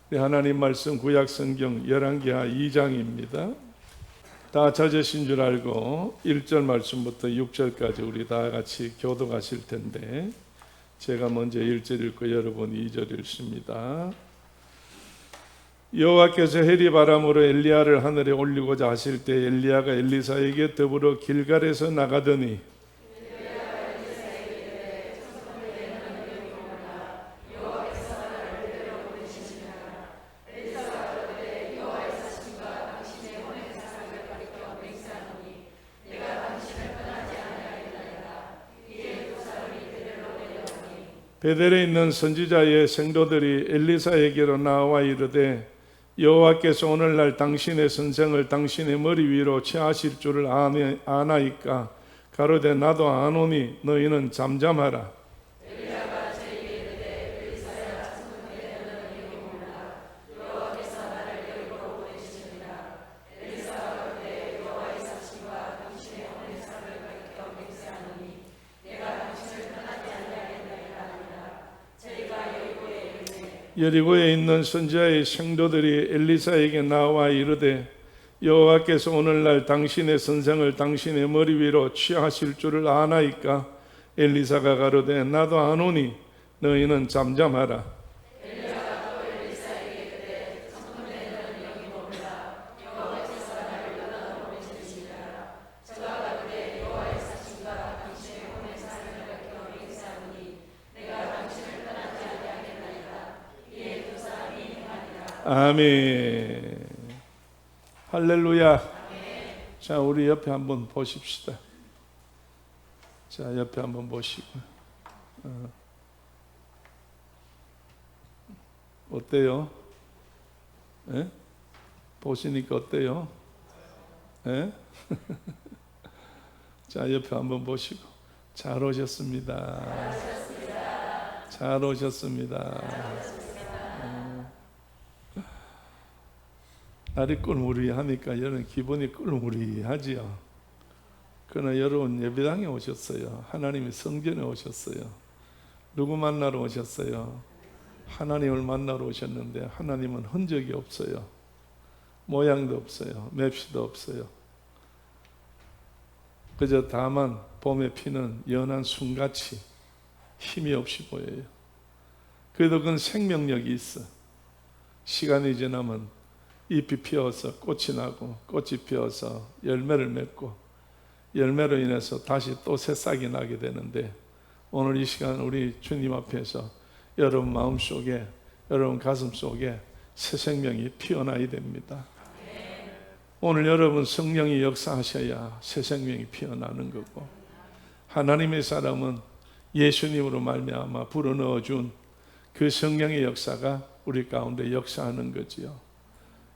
우리 하나님 말씀 구약 성경 열왕기하 2장입니다. 다 찾으신 줄 알고 1절 말씀부터 6절까지 우리 다 같이 교독하실 텐데 제가 먼저 1절 읽고 여러분 2절 읽습니다. 여호와께서 해리 바람으로 엘리야를 하늘에 올리고자 하실 때 엘리야가 엘리사에게 더불어 길갈에서 나가더니 베델에 있는 선지자의 생도들이 엘리사에게로 나와 이르되 여호와께서 오늘날 당신의 선생을 당신의 머리 위로 취하실 줄을 아나이까 가로되 나도 아노니 너희는 잠잠하라. 여리고에 있는 선지자의 생도들이 엘리사에게 나와 이르되 여호와께서 오늘날 당신의 선생을 당신의 머리 위로 취하실 줄을 아나이까 엘리사가 가로되 나도 아노니 너희는 잠잠하라. 아멘. 할렐루야. 자, 우리 옆에 한번 보십시다. 자, 옆에 한번 보시고. 어때요? 예? 보시니까 어때요? 예? 자, 옆에 한번 보시고. 잘 오셨습니다. 잘 오셨습니다. 날이 꿀무리하니까 여러분 기분이 꿀무리하지요. 그러나 여러분 예배당에 오셨어요. 하나님의 성전에 오셨어요. 누구 만나러 오셨어요? 하나님을 만나러 오셨는데 하나님은 흔적이 없어요. 모양도 없어요. 맵시도 없어요. 그저 다만 봄에 피는 연한 순같이 힘이 없이 보여요. 그래도 그건 생명력이 있어. 시간이 지나면 잎이 피어서 꽃이 나고 꽃이 피어서 열매를 맺고 열매로 인해서 다시 또 새싹이 나게 되는데 오늘 이 시간 우리 주님 앞에서 여러분 마음속에 여러분 가슴속에 새 생명이 피어나야 됩니다. 오늘 여러분 성령이 역사하셔야 새 생명이 피어나는 거고 하나님의 사람은 예수님으로 말미암아 불어넣어준 그 성령의 역사가 우리 가운데 역사하는 거지요.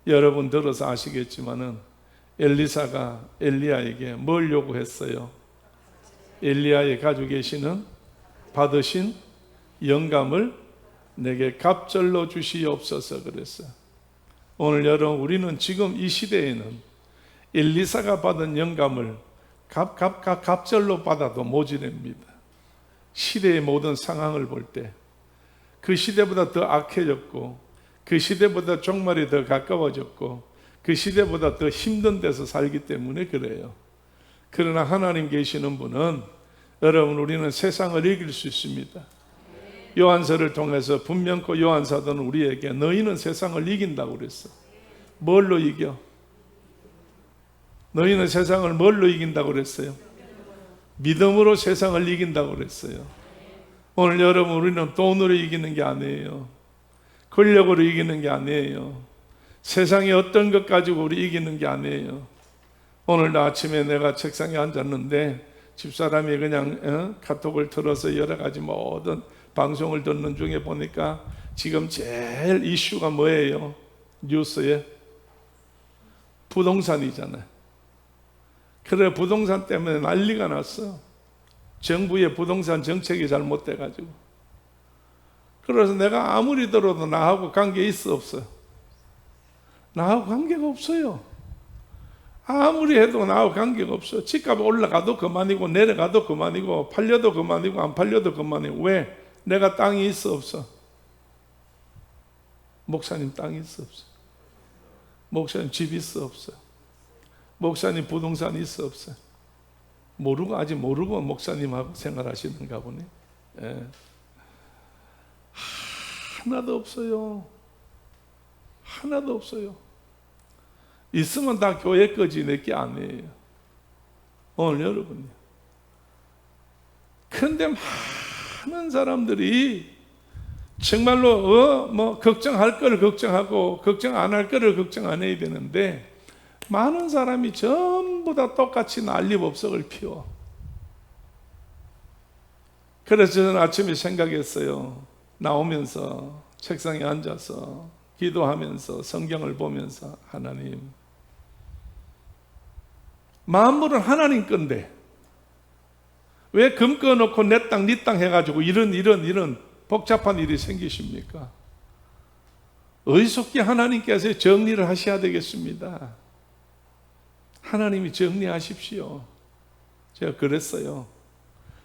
여러분 들어서 아시겠지만은 엘리사가 엘리야에게 뭘 요구했어요? 엘리야의 가지고 계시는 받으신 영감을 내게 갑절로 주시옵소서 그랬어요. 오늘 여러분 우리는 지금 이 시대에는 엘리사가 받은 영감을 갑절로 받아도 모자랍니다. 시대의 모든 상황을 볼 때 그 시대보다 더 악해졌고 그 시대보다 종말이 더 가까워졌고 그 시대보다 더 힘든 데서 살기 때문에 그래요. 그러나 하나님 계시는 분은 여러분 우리는 세상을 이길 수 있습니다. 요한서를 통해서 분명코 요한 사도는 우리에게 너희는 세상을 이긴다고 그랬어. 뭘로 이겨? 너희는 세상을 뭘로 이긴다고 그랬어요? 믿음으로 세상을 이긴다고 그랬어요. 오늘 여러분 우리는 돈으로 이기는 게 아니에요. 권력으로 이기는 게 아니에요. 세상에 어떤 것 가지고 우리 이기는 게 아니에요. 오늘 아침에 내가 책상에 앉았는데 집사람이 그냥 카톡을 틀어서 여러 가지 모든 방송을 듣는 중에 보니까 지금 제일 이슈가 뭐예요? 뉴스에 부동산이잖아요. 그래 부동산 때문에 난리가 났어. 정부의 부동산 정책이 잘못돼가지고. 그래서 내가 아무리 들어도 나하고 관계 있어 없어요? 나하고 관계가 없어요. 아무리 해도 나하고 관계가 없어요. 집값 올라가도 그만이고 내려가도 그만이고 팔려도 그만이고 안 팔려도 그만이고. 왜? 내가 땅이 있어 없어? 목사님 땅 있어 없어요? 목사님 집 있어 없어요? 목사님 부동산 있어 없어요? 모르고, 아직 모르고 목사님하고 생활하시는가 보네. 예. 하나도 없어요. 하나도 없어요. 있으면 다 교회 거지 내게 아니에요. 오늘 여러분요. 그런데 많은 사람들이 정말로 걱정할 거를 걱정하고 걱정 안 할 거를 걱정 안 해야 되는데, 많은 사람이 전부 다 똑같이 난리법석을 피워. 그래서 저는 아침에 생각했어요. 나오면서 책상에 앉아서 기도하면서 성경을 보면서, 하나님, 만물은 하나님 건데 왜 금 꺼놓고 내 땅 네 땅 해가지고 이런 복잡한 일이 생기십니까? 어이속히 하나님께서 정리를 하셔야 되겠습니다. 하나님이 정리하십시오. 제가 그랬어요.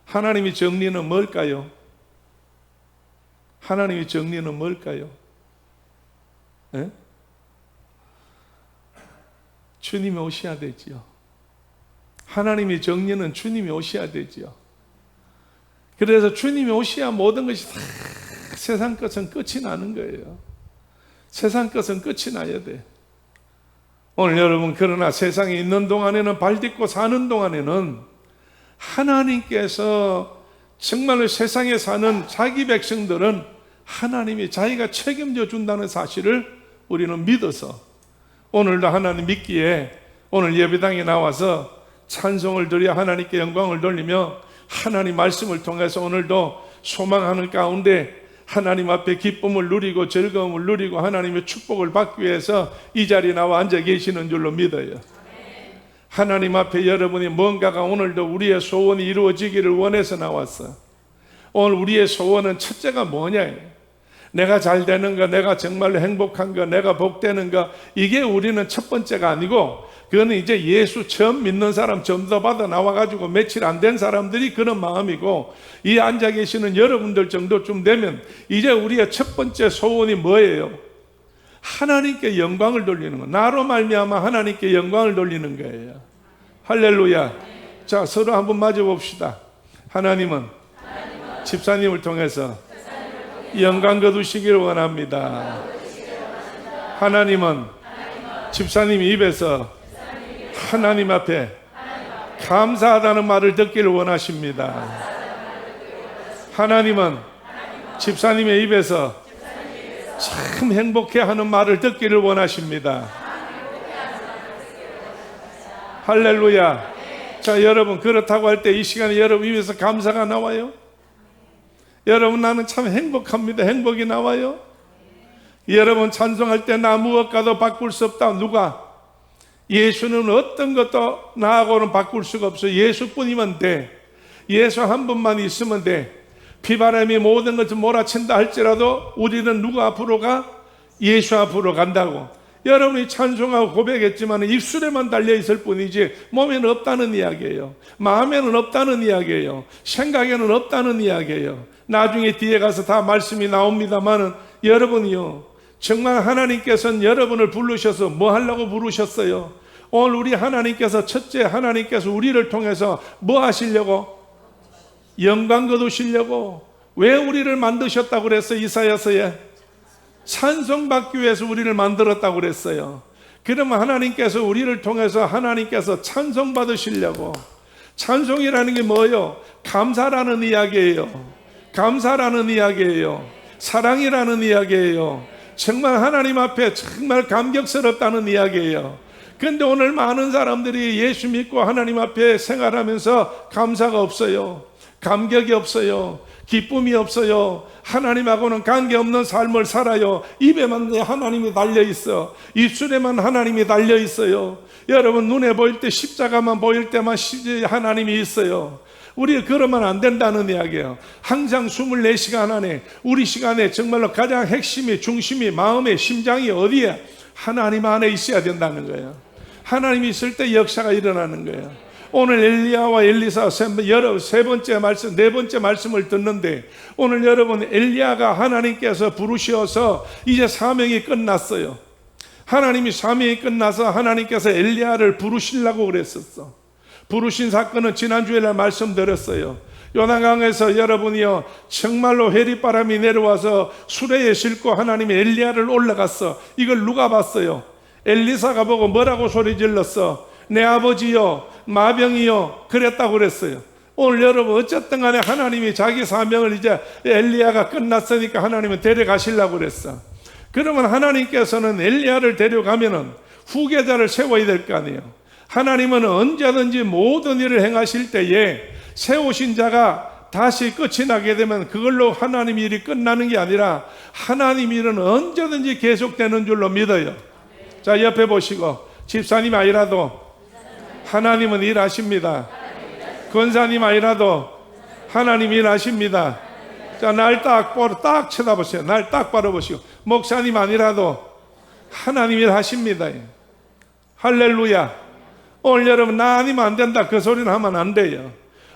하나님이 정리는 뭘까요? 하나님이 정리는 뭘까요? 예? 주님이 오셔야 되지요. 하나님이 정리는 주님이 오셔야 되지요. 그래서 주님이 오셔야 모든 것이 다 세상 것은 끝이 나는 거예요. 세상 것은 끝이 나야 돼. 오늘 여러분, 그러나 세상에 있는 동안에는, 발 딛고 사는 동안에는 하나님께서 정말로 세상에 사는 자기 백성들은 하나님이 자기가 책임져 준다는 사실을 우리는 믿어서, 오늘도 하나님 믿기에 오늘 예배당에 나와서 찬송을 드려 하나님께 영광을 돌리며 하나님 말씀을 통해서 오늘도 소망하는 가운데 하나님 앞에 기쁨을 누리고 즐거움을 누리고 하나님의 축복을 받기 위해서 이 자리에 나와 앉아 계시는 줄로 믿어요. 하나님 앞에 여러분이 뭔가가 오늘도 우리의 소원이 이루어지기를 원해서 나왔어. 오늘 우리의 소원은 첫째가 뭐냐? 내가 잘 되는 거, 내가 정말로 행복한 거, 내가 복되는 거, 이게 우리는 첫 번째가 아니고, 그거는 이제 예수 처음 믿는 사람, 점도 받아 나와가지고 며칠 안 된 사람들이 그런 마음이고, 이 앉아 계시는 여러분들 정도쯤 되면 이제 우리의 첫 번째 소원이 뭐예요? 하나님께 영광을 돌리는 거. 나로 말미암아 하나님께 영광을 돌리는 거예요. 할렐루야. 자, 서로 한번 맞아 봅시다. 하나님은 집사님을 통해서 영광 거두시기를 원합니다. 하나님은 집사님 입에서 하나님 앞에 감사하다는 말을 듣기를 원하십니다. 하나님은 집사님의 입에서 참 행복해 하는 말을 듣기를 원하십니다. 할렐루야. 자, 여러분, 그렇다고 할 때 이 시간에 여러분 입에서 감사가 나와요? 여러분, 나는 참 행복합니다. 행복이 나와요? 여러분, 찬송할 때 나 무엇과도 바꿀 수 없다. 누가? 예수는 어떤 것도 나하고는 바꿀 수가 없어요. 예수뿐이면 돼. 예수 한 분만 있으면 돼. 비바람이 모든 것을 몰아친다 할지라도 우리는 누구 앞으로 가? 예수 앞으로 간다고. 여러분이 찬송하고 고백했지만 입술에만 달려있을 뿐이지 몸에는 없다는 이야기예요. 마음에는 없다는 이야기예요. 생각에는 없다는 이야기예요. 나중에 뒤에 가서 다 말씀이 나옵니다만은, 여러분이요, 정말 하나님께서는 여러분을 부르셔서 뭐 하려고 부르셨어요? 오늘 우리 하나님께서, 첫째, 하나님께서 우리를 통해서 뭐 하시려고? 영광 거두시려고. 왜 우리를 만드셨다고 그랬어요? 이사야서에 찬송받기 위해서 우리를 만들었다고 그랬어요. 그러면 하나님께서 우리를 통해서 하나님께서 찬송받으시려고. 찬송이라는 게 뭐예요? 감사라는 이야기예요. 감사라는 이야기예요. 사랑이라는 이야기예요. 정말 하나님 앞에 정말 감격스럽다는 이야기예요. 그런데 오늘 많은 사람들이 예수 믿고 하나님 앞에 생활하면서 감사가 없어요. 감격이 없어요. 기쁨이 없어요. 하나님하고는 관계없는 삶을 살아요. 입에만 하나님이 달려있어. 입술에만 하나님이 달려있어요. 여러분, 눈에 보일 때 십자가만 보일 때만 하나님이 있어요. 우리 그러면 안 된다는 이야기예요. 항상 24시간 안에 우리 시간에 정말로 가장 핵심이, 중심이, 마음의 심장이 어디에? 하나님 안에 있어야 된다는 거예요. 하나님이 있을 때 역사가 일어나는 거예요. 오늘 엘리야와 엘리사 세 번째 말씀, 네 번째 말씀을 듣는데, 오늘 여러분 엘리야가 하나님께서 부르셔서 이제 사명이 끝났어요. 하나님이 사명이 끝나서 하나님께서 엘리야를 부르시려고 그랬었어. 부르신 사건은 지난주에 말씀드렸어요. 요단강에서 여러분이요, 정말로 회리바람이 내려와서 수레에 싣고 하나님이 엘리야를 올라갔어. 이걸 누가 봤어요? 엘리사가 보고 뭐라고 소리 질렀어? 내 아버지요, 마병이요, 그랬다고 그랬어요. 오늘 여러분 어쨌든 간에 하나님이 자기 사명을 이제 엘리야가 끝났으니까 하나님은 데려가시려고 그랬어. 그러면 하나님께서는 엘리야를 데려가면은 후계자를 세워야 될 거 아니에요. 하나님은 언제든지 모든 일을 행하실 때에 세우신 자가 다시 끝이 나게 되면 그걸로 하나님 일이 끝나는 게 아니라 하나님 일은 언제든지 계속되는 줄로 믿어요. 자, 옆에 보시고, 집사님 아니라도 하나님은 일하십니다. 권사님 아니라도 하나님 일하십니다. 자, 날 딱 쳐다보세요. 날 딱 바라보시고, 목사님 아니라도 하나님 일하십니다. 할렐루야. 오늘 여러분 나 아니면 안 된다, 그 소리는 하면 안 돼요.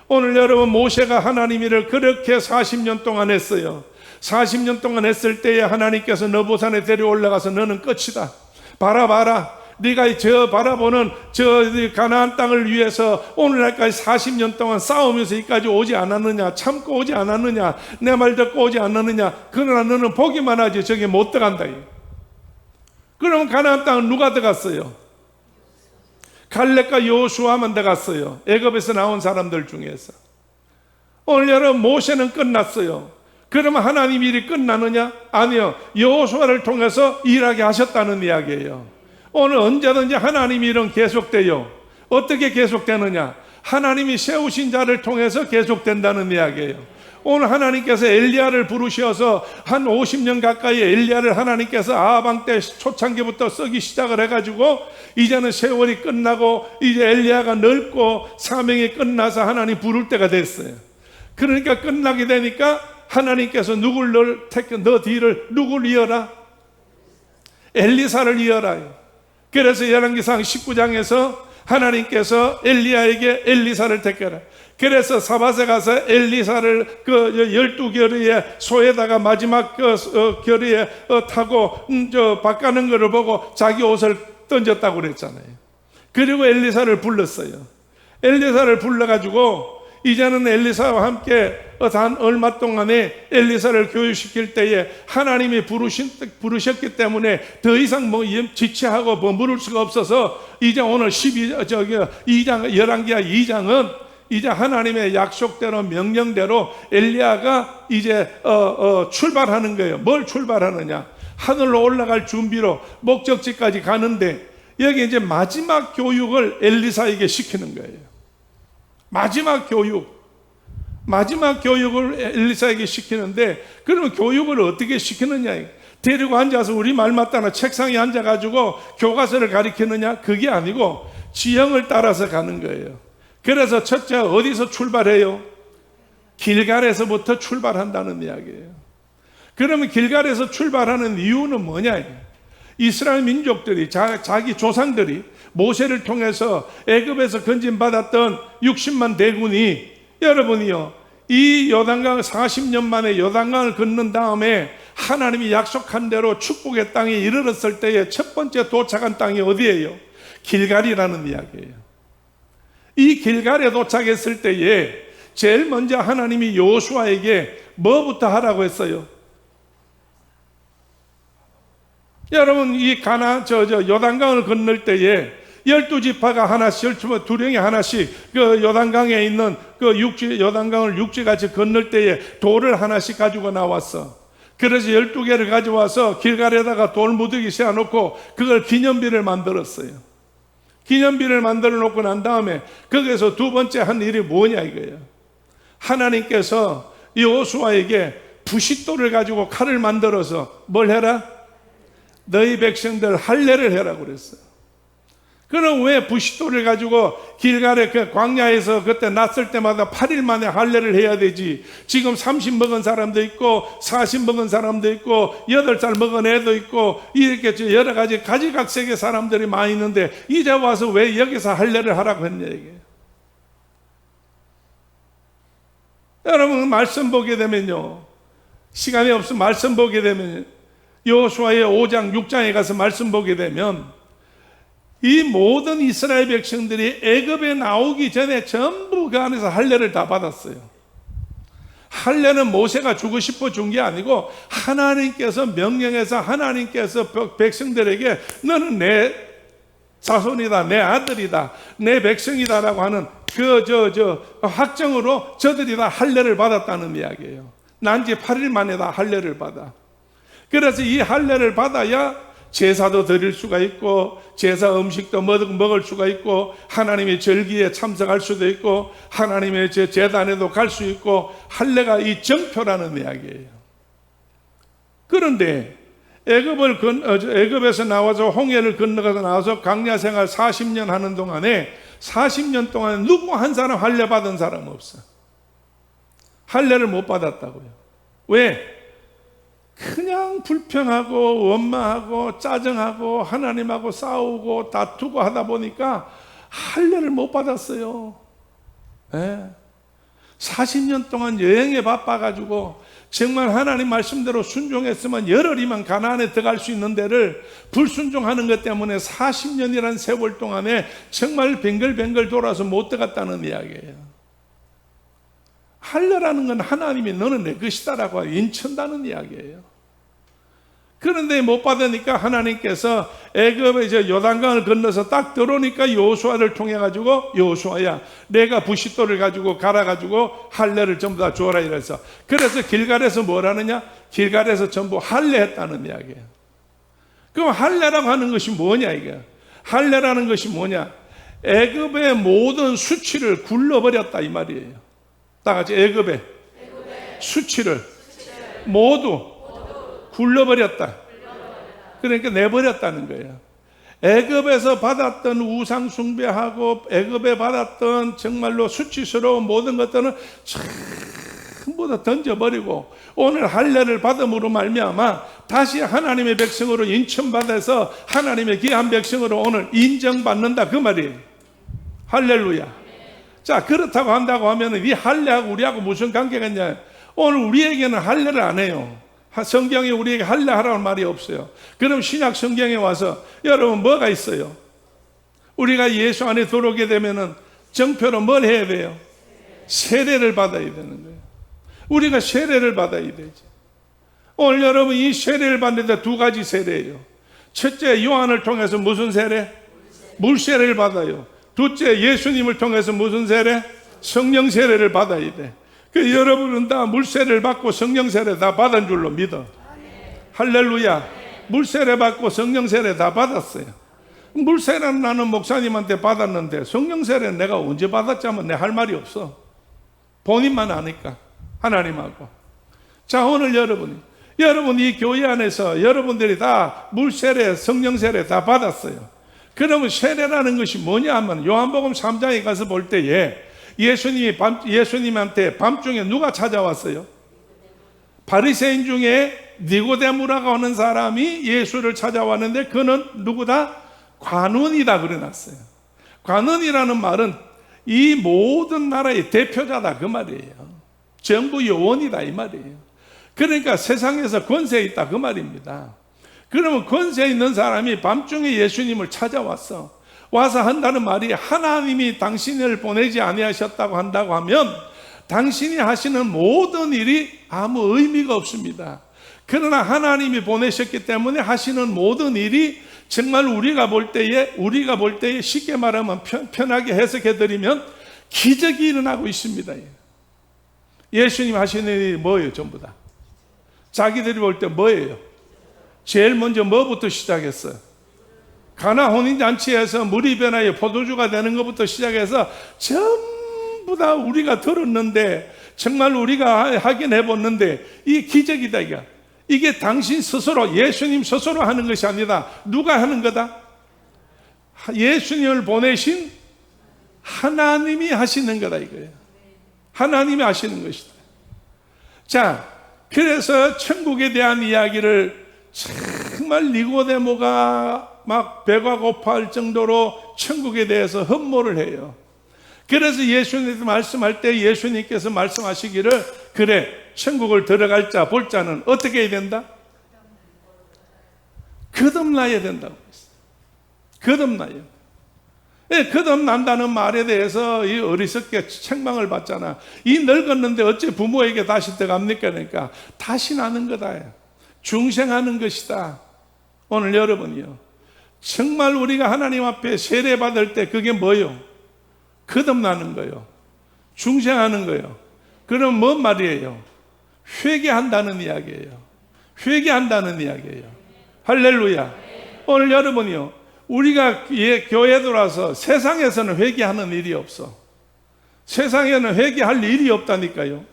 오늘 여러분 모세가 하나님 일을 그렇게 40년 동안 했어요. 40년 동안 했을 때에 하나님께서 너보산에 데려올라가서 너는 끝이다. 봐라. 네가 저 바라보는 저 가나안 땅을 위해서 오늘날까지 40년 동안 싸우면서 여기까지 오지 않았느냐, 참고 오지 않았느냐, 내 말 듣고 오지 않았느냐. 그러나 너는 보기만 하지 저기 못 들어간다. 그러면 가나안 땅은 누가 들어갔어요? 갈렙과 여호수아만 들어갔어요. 애굽에서 나온 사람들 중에서. 오늘 여러분 모세는 끝났어요. 그러면 하나님 일이 끝나느냐? 아니요. 여호수아를 통해서 일하게 하셨다는 이야기예요. 오늘 언제든지 하나님 일은 계속돼요. 어떻게 계속되느냐? 하나님이 세우신 자를 통해서 계속된다는 이야기예요. 오늘 하나님께서 엘리야를 부르셔서 한 50년 가까이 엘리야를 하나님께서 아하방 때 초창기부터 쓰기 시작을 해가지고 이제는 세월이 끝나고 이제 엘리야가 늙고 사명이 끝나서 하나님 부를 때가 됐어요. 그러니까 끝나게 되니까 하나님께서 너 뒤를 누굴 이어라? 엘리사를 이어라. 그래서 열왕기상 19장에서 하나님께서 엘리야에게 엘리사를 택하라. 그래서 사밧에 가서 엘리사를 그 12겨루의 소에다가 마지막 그 겨루에 타고 바꾸는 것을 보고 자기 옷을 던졌다고 그랬잖아요. 그리고 엘리사를 불렀어요. 엘리사를 불러가지고 이제는 엘리사와 함께 단 얼마 동안에 엘리사를 교육시킬 때에 하나님이 부르셨기 때문에 더 이상 지체하고 머무를 수가 없어서 이제 오늘 2장, 열왕기하 2장은 이제 하나님의 약속대로 명령대로 엘리야가 이제 출발하는 거예요. 뭘 출발하느냐? 하늘로 올라갈 준비로 목적지까지 가는데 여기 이제 마지막 교육을 엘리사에게 시키는 거예요. 마지막 교육을 엘리사에게 시키는데, 그러면 교육을 어떻게 시키느냐? 데리고 앉아서 우리 말 맞다나 책상에 앉아가지고 교과서를 가리키느냐? 그게 아니고 지형을 따라서 가는 거예요. 그래서 첫째 어디서 출발해요? 길갈에서부터 출발한다는 이야기예요. 그러면 길갈에서 출발하는 이유는 뭐냐? 이스라엘 민족들이 자기 조상들이 모세를 통해서 애굽에서 건진받았던 60만 대군이 여러분이요, 이 요단강 40년 만에 요단강을 건넌 다음에 하나님이 약속한 대로 축복의 땅에 이르렀을 때에 첫 번째 도착한 땅이 어디예요? 길갈이라는 이야기예요. 이 길갈에 도착했을 때에 제일 먼저 하나님이 여호수아에게 뭐부터 하라고 했어요? 여러분, 이 요단강을 건널 때에 12지파가 하나씩, 두령이 하나씩 그 요단강에 있는 그 요단강을 육지같이 건널 때에 돌을 하나씩 가지고 나왔어. 그래서 12개를 가져와서 길갈에다가 돌 무더기 세워놓고 그걸 기념비를 만들었어요. 기념비를 만들어 놓고 난 다음에 거기서 두 번째 한 일이 뭐냐 이거예요. 하나님께서 여호수아에게 부싯돌을 가지고 칼을 만들어서 뭘 해라? 너희 백성들 할례를 해라고 그랬어요. 그럼 왜 부싯돌을 가지고 길갈에 그 광야에서 그때 났을 때마다 8일 만에 할례를 해야 되지? 지금 30 먹은 사람도 있고 40 먹은 사람도 있고 8살 먹은 애도 있고 이렇게 여러 가지 가지각색의 사람들이 많이 있는데 이제 와서 왜 여기서 할례를 하라고 했냐 이게. 여러분 말씀 보게 되면요, 시간이 없으면 말씀 보게 되면 여호수아의 5장 6장에 가서 말씀 보게 되면 이 모든 이스라엘 백성들이 애굽에 나오기 전에 전부 그 안에서 할례를 다 받았어요. 할례는 모세가 주고 싶어 준 게 아니고 하나님께서 명령해서 하나님께서 백성들에게 너는 내 자손이다, 내 아들이다, 내 백성이다라고 하는 확정으로 저들이 다 할례를 받았다는 이야기예요. 난지 8일 만에 다 할례를 받아. 그래서 이 할례를 받아야 제사도 드릴 수가 있고 제사 음식도 먹을 수가 있고 하나님의 절기에 참석할 수도 있고 하나님의 제단에도 갈 수 있고 할례가 이 정표라는 이야기예요. 그런데 애굽에서 나와서 홍해를 건너가서 나와서 광야 생활 40년 하는 동안에 40년 동안 누구 한 사람 할례 받은 사람 없어. 할례를 못 받았다고요. 왜? 그냥 불평하고 원망하고 짜증하고 하나님하고 싸우고 다투고 하다 보니까 할례를 못 받았어요. 40년 동안 여행에 바빠가지고 정말 하나님 말씀대로 순종했으면 열흘이면 가나안에 들어갈 수 있는 데를 불순종하는 것 때문에 40년이라는 세월 동안에 정말 뱅글뱅글 돌아서 못 들어갔다는 이야기예요. 할례라는 건 하나님이 너는 내 것이다라고 인친다는 이야기예요. 그런데 못 받으니까 하나님께서 애굽에 이제 요단강을 건너서 딱 들어오니까 여호수아를 통해 가지고 여호수아야 내가 부싯돌을 가지고 갈아 가지고 할례를 전부 다 주어라 이래서 그래서 길갈에서 뭘 하느냐? 길갈에서 전부 할례했다는 이야기예요. 그럼 할례라고 하는 것이 뭐냐 이게? 할례라는 것이 뭐냐? 애굽의 모든 수치를 굴러버렸다 이 말이에요. 다 같이 애굽의 수치를 모두 굴러버렸다. 그러니까 내버렸다는 거예요. 애굽에서 받았던 우상 숭배하고 애굽에 받았던 정말로 수치스러운 모든 것들은 전부 다 던져버리고 오늘 할례를 받음으로 말미암아 다시 하나님의 백성으로 인천받아서 하나님의 귀한 백성으로 오늘 인정받는다 그 말이에요. 할렐루야. 자, 그렇다고 한다고 하면 이 할례하고 우리하고 무슨 관계가 있냐? 오늘 우리에게는 할례를 안 해요. 성경에 우리에게 할례하라는 말이 없어요. 그럼 신약 성경에 와서 여러분 뭐가 있어요? 우리가 예수 안에 들어오게 되면은 정표로 뭘 해야 돼요? 세례를 받아야 되는 거예요. 우리가 세례를 받아야 되지. 오늘 여러분 이 세례를 받는데 두 가지 세례예요. 첫째 요한을 통해서 무슨 세례? 물세례를 받아요. 둘째 예수님을 통해서 무슨 세례? 성령 세례를 받아야 돼. 그 여러분은 다 물세례를 받고 성령 세례 다 받은 줄로 믿어. 할렐루야. 물세례 받고 성령 세례 다 받았어요. 물세례는 나는 목사님한테 받았는데 성령 세례는 내가 언제 받았자면 내 할 말이 없어. 본인만 아니까 하나님하고. 자, 오늘 여러분 이 교회 안에서 여러분들이 다 물세례 성령 세례 다 받았어요. 그러면 세례라는 것이 뭐냐 하면 요한복음 3장에 가서 볼 때에 예수님한테 밤중에 누가 찾아왔어요? 바리새인 중에 니고데모라고 하는 사람이 예수를 찾아왔는데 그는 누구다? 관원이다 그래놨어요. 관원이라는 말은 이 모든 나라의 대표자다 그 말이에요. 정부 요원이다 이 말이에요. 그러니까 세상에서 권세 있다 그 말입니다. 그러면 권세 있는 사람이 밤중에 예수님을 찾아왔어. 와서 한다는 말이 하나님이 당신을 보내지 아니하셨다고 한다고 하면 당신이 하시는 모든 일이 아무 의미가 없습니다. 그러나 하나님이 보내셨기 때문에 하시는 모든 일이 정말 우리가 볼 때에 쉽게 말하면 편하게 해석해 드리면 기적이 일어나고 있습니다. 예수님 하시는 일이 뭐예요? 전부 다 자기들이 볼 때 뭐예요? 제일 먼저 뭐부터 시작했어요? 가나 혼인잔치에서 물이 변하여 포도주가 되는 것부터 시작해서 전부 다 우리가 들었는데 정말 우리가 확인해 봤는데 이 기적이다 이게 당신 스스로 예수님 스스로 하는 것이 아니다. 누가 하는 거다? 예수님을 보내신 하나님이 하시는 거다 이거예요. 하나님이 하시는 것이다. 자, 그래서 천국에 대한 이야기를 정말 니고데모가 막 배가 고파할 정도로 천국에 대해서 흠모를 해요. 그래서 예수님께서 말씀할 때 예수님께서 말씀하시기를 그래 천국을 들어갈 자 볼 자는 어떻게 해야 된다? 거듭나야 된다고 했어요. 거듭나요. 예, 거듭난다는 말에 대해서 이 어리석게 책망을 받잖아. 이 늙었는데 어째 부모에게 다시 들어갑니까? 그러니까 다시 나는 거다. 중생하는 것이다. 오늘 여러분이요, 정말 우리가 하나님 앞에 세례받을 때 그게 뭐요? 거듭나는 거요, 중생하는 거요. 그럼 뭔 말이에요? 회개한다는 이야기예요. 회개한다는 이야기예요. 할렐루야. 오늘 여러분이요, 우리가 교회 들어와서 세상에서는 회개하는 일이 없어. 세상에는 회개할 일이 없다니까요.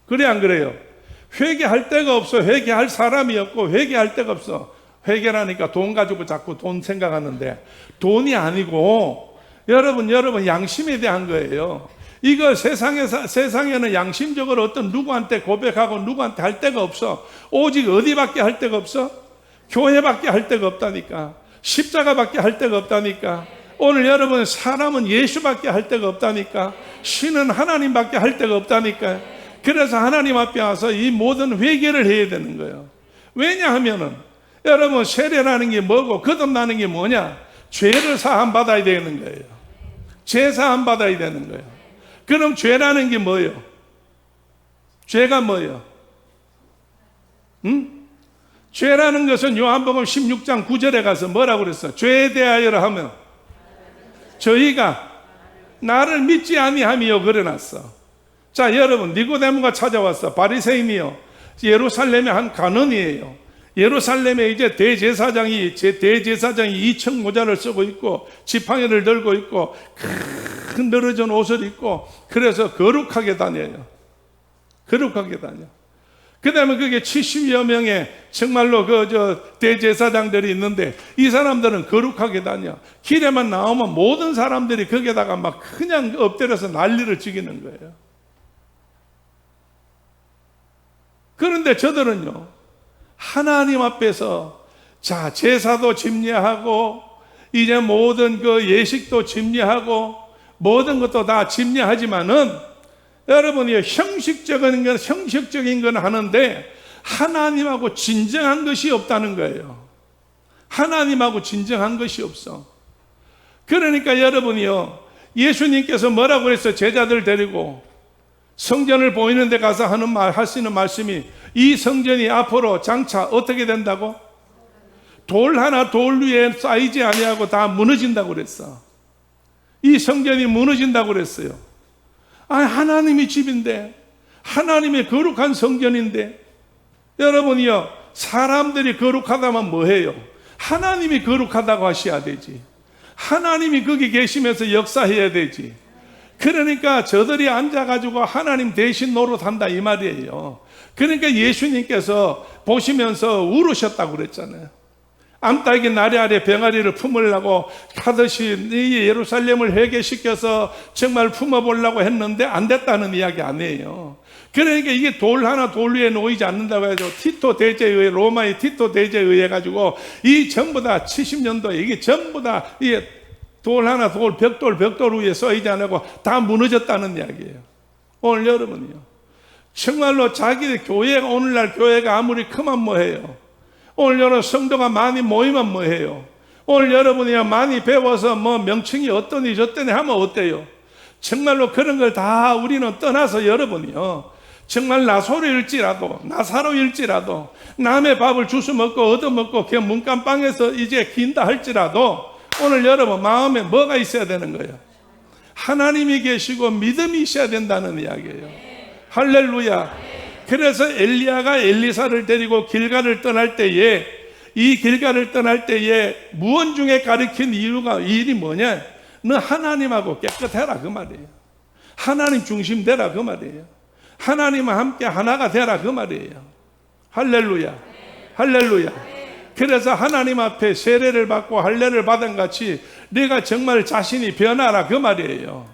그래 안 그래요? 회개할 데가 없어. 회개할 사람이 없고 회개할 데가 없어. 회개라니까 돈 가지고 자꾸 돈 생각하는데 돈이 아니고 여러분 양심에 대한 거예요. 이거 세상에는 양심적으로 어떤 누구한테 고백하고 누구한테 할 데가 없어. 오직 어디밖에 할 데가 없어? 교회밖에 할 데가 없다니까. 십자가밖에 할 데가 없다니까. 오늘 여러분, 사람은 예수밖에 할 데가 없다니까. 신은 하나님밖에 할 데가 없다니까. 그래서 하나님 앞에 와서 이 모든 회개를 해야 되는 거예요. 왜냐하면은 여러분, 세례라는 게 뭐고 거듭나는 게 뭐냐? 죄를 사함 받아야 되는 거예요. 죄 사함 받아야 되는 거예요. 그럼 죄라는 게 뭐예요? 죄가 뭐예요? 죄라는 것은 요한복음 16장 9절에 가서 뭐라고 그랬어? 죄에 대하여라 하면 저희가 나를 믿지 아니함이요 그래놨어. 자, 여러분, 니고데모가 찾아왔어. 바리새인이요, 예루살렘의 한 간원이에요. 예루살렘에 이제 대제사장이 2층 모자를 쓰고 있고 지팡이를 들고 있고 큰 늘어진 옷을 입고 그래서 거룩하게 다녀요. 거룩하게 다녀. 그 다음에 그게 70여 명의 정말로 대제사장들이 있는데 이 사람들은 거룩하게 다녀. 길에만 나오면 모든 사람들이 거기에다가 막 그냥 엎드려서 난리를 지기는 거예요. 그런데 저들은요, 하나님 앞에서 자, 제사도 집례하고 이제 모든 그 예식도 집례하고 모든 것도 다 집례하지만은 여러분이 형식적인 건 하는데 하나님하고 진정한 것이 없다는 거예요. 하나님하고 진정한 것이 없어. 그러니까 여러분이요, 예수님께서 뭐라고 그랬어요? 제자들 데리고 성전을 보이는 데 가서 하시는 말씀이 이 성전이 앞으로 장차 어떻게 된다고? 돌 하나 돌 위에 쌓이지 아니하고 다 무너진다고 그랬어. 이 성전이 무너진다고 그랬어요. 하나님의 집인데, 하나님의 거룩한 성전인데, 여러분이요, 사람들이 거룩하다면 뭐해요? 하나님이 거룩하다고 하셔야 되지. 하나님이 거기 계시면서 역사해야 되지. 그러니까 저들이 앉아가지고 하나님 대신 노릇한다 이 말이에요. 그러니까 예수님께서 보시면서 울으셨다고 그랬잖아요. 암탉이 나리 아래 병아리를 품으려고 하듯이 예루살렘을 회개시켜서 정말 품어보려고 했는데 안 됐다는 이야기 아니에요. 그러니까 이게 돌 하나 돌 위에 놓이지 않는다고 해서 티토 대제에 의해, 로마의 티토 대제에 의해 가지고 이 전부 다 70년도에 이게 전부 다 이게 돌 하나 벽돌 위에 써있지 않고 다 무너졌다는 이야기예요. 오늘 여러분이요, 정말로 자기 교회가, 오늘날 교회가 아무리 크면 뭐해요? 오늘 여러분 성도가 많이 모이면 뭐해요? 오늘 여러분이 많이 배워서 뭐 명칭이 어떠니 저떠니 하면 어때요? 정말로 그런 걸 다 우리는 떠나서 여러분이요, 정말 나사로일지라도 남의 밥을 주워 먹고 얻어먹고 그 문간방에서 이제 긴다 할지라도 오늘 여러분 마음에 뭐가 있어야 되는 거예요? 하나님이 계시고 믿음이 있어야 된다는 이야기예요. 할렐루야. 그래서 엘리야가 엘리사를 데리고 길갈을 떠날 때에, 이 길갈을 떠날 때에 무언 중에 가르친 일이 뭐냐? 너 하나님하고 깨끗해라 그 말이에요. 하나님 중심 되라 그 말이에요. 하나님과 함께 하나가 되라 그 말이에요. 할렐루야. 할렐루야. 그래서 하나님 앞에 세례를 받고 할례를 받은 같이 내가 정말 자신이 변하라 그 말이에요.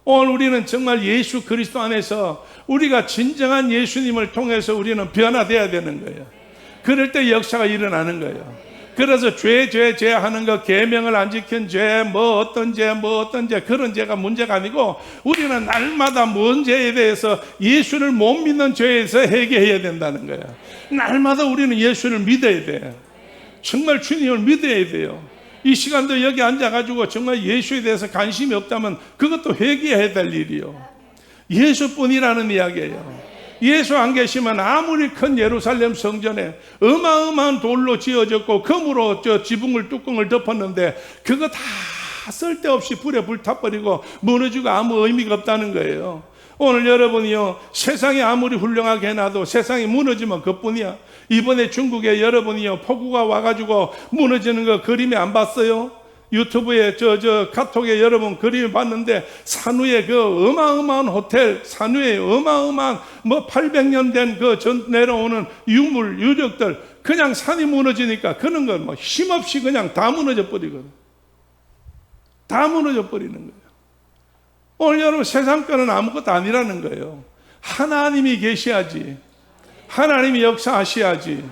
오늘 우리는 정말 예수 그리스도 안에서 우리가 진정한 예수님을 통해서 우리는 변화되어야 되는 거예요. 그럴 때 역사가 일어나는 거예요. 그래서 죄 하는 거, 계명을 안 지킨 죄, 뭐 어떤 죄 그런 죄가 문제가 아니고 우리는 날마다 뭔 죄에 대해서 예수를 못 믿는 죄에서 회개해야 된다는 거야. 날마다 우리는 예수를 믿어야 돼. 정말 주님을 믿어야 돼요. 이 시간도 여기 앉아가지고 정말 예수에 대해서 관심이 없다면 그것도 회개해야 될 일이요. 예수뿐이라는 이야기예요. 예수 안 계시면 아무리 큰 예루살렘 성전에 어마어마한 돌로 지어졌고 금으로 지붕을 뚜껑을 덮었는데 그거 다 쓸데없이 불에 불타버리고 무너지고 아무 의미가 없다는 거예요. 오늘 여러분이요, 세상이 아무리 훌륭하게 해놔도 세상이 무너지면 그뿐이야. 이번에 중국에 여러분이요, 폭우가 와가지고 무너지는 거 그림에 안 봤어요? 유튜브에 카톡에 여러분 그림 봤는데 산 위에 그 어마어마한 호텔, 산 위에 어마어마한 뭐 800년 된 그 전 내려오는 유물, 유적들 그냥 산이 무너지니까 그런 건 뭐 힘없이 그냥 다 무너져 버리거든. 다 무너져 버리는 거예요. 오늘 여러분 세상 거는 아무것도 아니라는 거예요. 하나님이 계셔야지. 하나님이 역사하셔야지.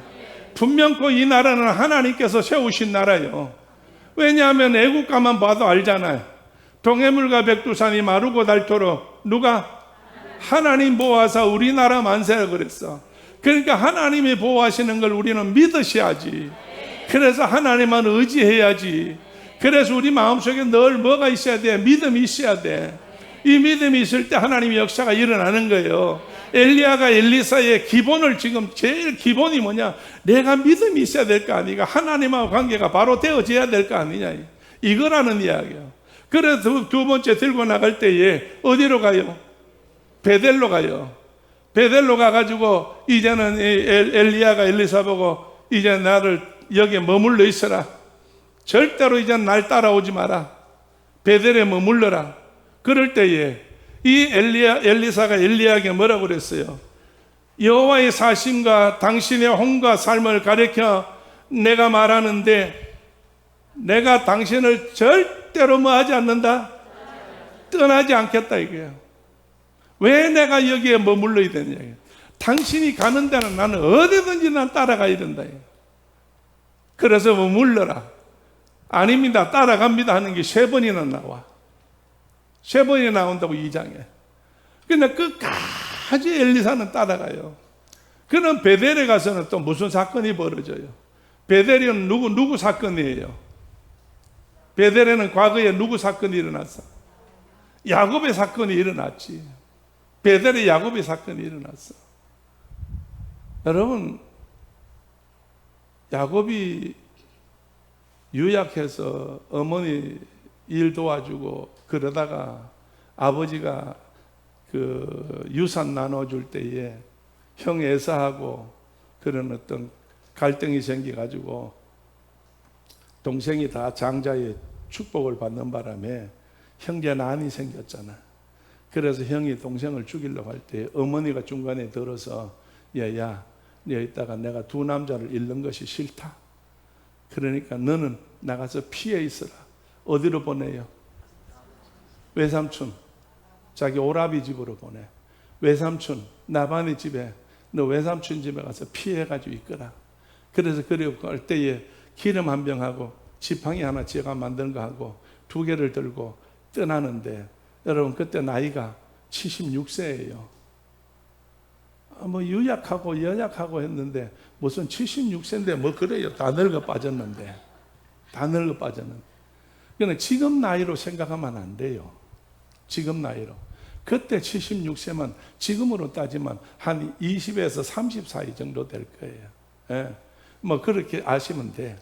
분명코 이 나라는 하나님께서 세우신 나라예요. 왜냐하면 애국가만 봐도 알잖아요. 동해물과 백두산이 마르고 닳도록 누가? 하나님 보호하사 우리나라 만세라 그랬어. 그러니까 하나님이 보호하시는 걸 우리는 믿으셔야지. 그래서 하나님만 의지해야지. 그래서 우리 마음속에 늘 뭐가 있어야 돼? 믿음이 있어야 돼. 이 믿음이 있을 때 하나님의 역사가 일어나는 거예요. 엘리야가 엘리사의 기본을 지금 제일 기본이 뭐냐? 내가 믿음이 있어야 될 거 아니가? 하나님하고 관계가 바로 되어져야 될 거 아니냐? 이거라는 이야기예요. 그래서 두 번째 들고 나갈 때에 어디로 가요? 베델로 가요. 베델로 가가지고 이제는 엘리야가 엘리사 보고 이제 나를 여기에 머물러 있어라. 절대로 이제 날 따라오지 마라. 베델에 머물러라. 그럴 때에 이 엘리사가 엘리야에게 뭐라고 그랬어요? 여호와의 사심과 당신의 혼과 삶을 가리켜 내가 말하는데 내가 당신을 절대로 뭐 하지 않는다? 떠나지 않겠다 이거예요. 왜 내가 여기에 머물러야 되느냐? 당신이 가는 데는 나는 어디든지 난 따라가야 된다. 그래서 머물러라. 아닙니다. 따라갑니다 하는 게 3번이나 나와. 3번이 나온다고 2장에. 근데 끝까지 엘리사는 따라가요. 그럼 베델에 가서는 또 무슨 사건이 벌어져요? 베델은 누구 사건이에요? 베델에는 과거에 누구 사건이 일어났어? 야곱의 사건이 일어났지. 베델에 야곱의 사건이 일어났어. 여러분, 야곱이 유약해서 어머니 일 도와주고 그러다가 아버지가 그 유산 나눠줄 때에 형 에사하고 그런 어떤 갈등이 생겨가지고 동생이 다 장자의 축복을 받는 바람에 형제 난이 생겼잖아. 그래서 형이 동생을 죽이려고 할 때 어머니가 중간에 들어서 야, 너 이따가 내가 2 남자를 잃는 것이 싫다. 그러니까 너는 나가서 피해 있어라. 어디로 보내요? 외삼촌, 자기 오라비 집으로 보내. 외삼촌, 나반의 집에, 너 외삼촌 집에 가서 피해가지고 있거라. 그래서 그리고 갈 때에 기름 한 병하고 지팡이 하나 제가 만든 거 하고 2개를 들고 떠나는데 여러분 그때 나이가 76세예요. 뭐 유약하고 연약하고 했는데 무슨 76세인데 뭐 그래요. 다 늙어 빠졌는데. 다 늙어 빠졌는데. 그러니까 지금 나이로 생각하면 안 돼요. 지금 나이로. 그때 76세면 지금으로 따지면 한 20에서 30 사이 정도 될 거예요. 예. 뭐 그렇게 아시면 돼.